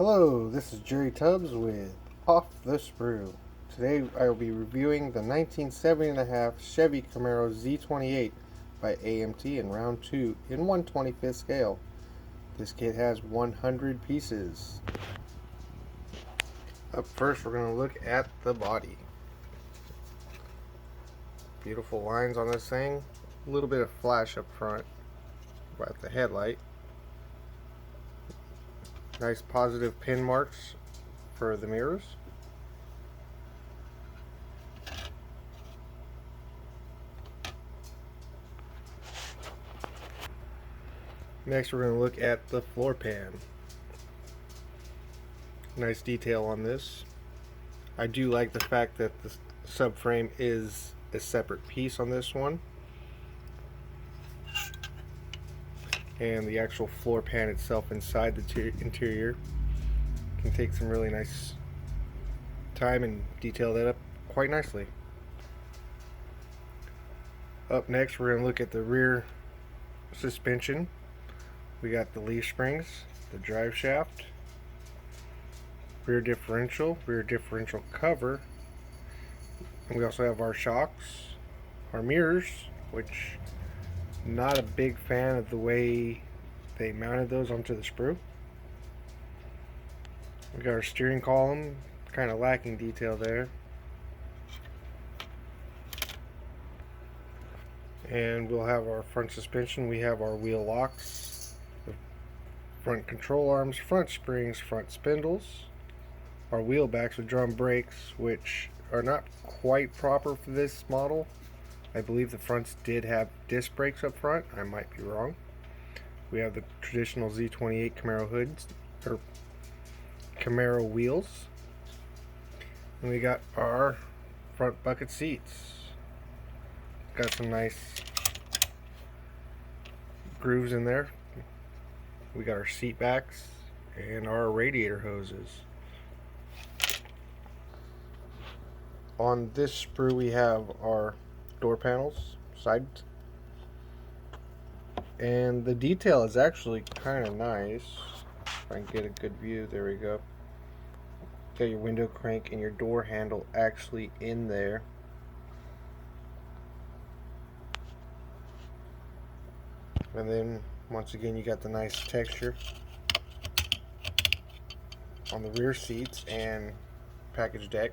Hello, this is Jerry Tubbs with Off the Sprue. Today I will be reviewing the 1970 Chevy Camaro Z28 by AMT and Round 2 in 1/25th scale. This kit has 100 pieces. Up first, we're going to look at the body. Beautiful lines on this thing. A little bit of flash up front by the headlight. Nice positive pin marks for the mirrors. Next, we're going to look at the floor pan. Nice detail on this. I do like the fact that the subframe is a separate piece on this one. And the actual floor pan itself inside the interior can take some really nice time and detail that up quite nicely. Up next, we're going to look at the rear suspension. We got the leaf springs, the drive shaft, rear differential cover, and we also have our shocks, our mirrors, which not a big fan of the way they mounted those onto the sprue. We got our steering column, kind of lacking detail there. And we'll have our front suspension. We have our wheel locks, the front control arms, front springs, front spindles, our wheel backs with drum brakes, which are not quite proper for this model. I believe the fronts did have disc brakes up front. I might be wrong. We have the traditional Z28 Camaro hoods, or Camaro wheels. And we got our front bucket seats. Got some nice grooves in there. We got our seat backs and our radiator hoses. On this sprue we have our door panels, side, and the detail is actually kind of nice. If I can get a good view, there we go. Got your window crank and your door handle actually in there. And then once again you got the nice texture on the rear seats and package deck.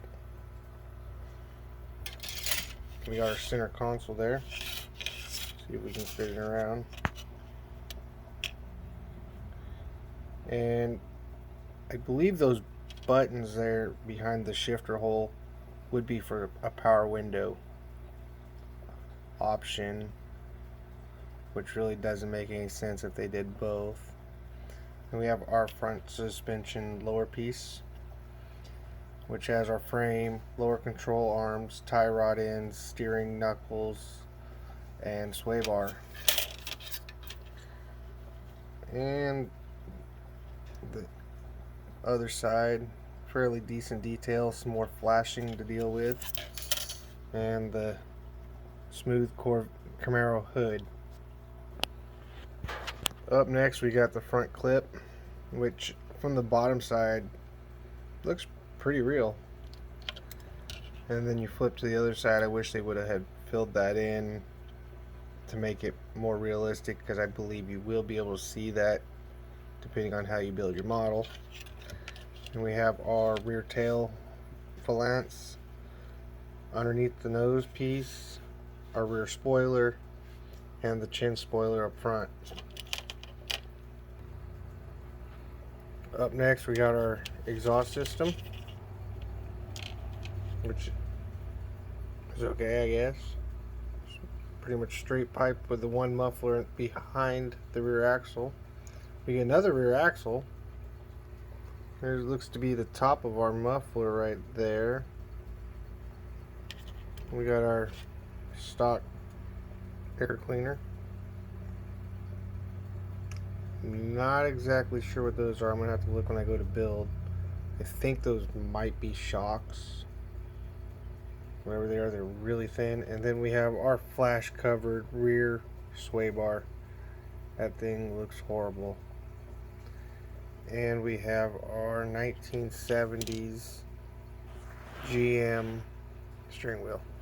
We got our center console there. See if we can fit it around. And I believe those buttons there behind the shifter hole would be for a power window option, which really doesn't make any sense if they did both. And we have our front suspension lower piece, which has our frame, lower control arms, tie rod ends, steering knuckles, and sway bar. And the other side, fairly decent detail, some more flashing to deal with, and the smooth core Camaro hood. Up next we got the front clip, which from the bottom side looks pretty real. And then you flip to the other side. I wish they would have had filled that in to make it more realistic, because I believe you will be able to see that depending on how you build your model. And we have our rear tail valance underneath the nose piece, our rear spoiler, and the chin spoiler up front. Up next we got our exhaust system, which is okay, I guess. Pretty much straight pipe with the one muffler behind the rear axle. We get another rear axle. There looks to be the top of our muffler right there. We got our stock air cleaner. Not exactly sure what those are. I'm gonna have to look when I go to build. I think those might be shocks. Whatever they are, they're really thin. And then we have our flash covered rear sway bar. That thing looks horrible. And we have our 1970s GM steering wheel.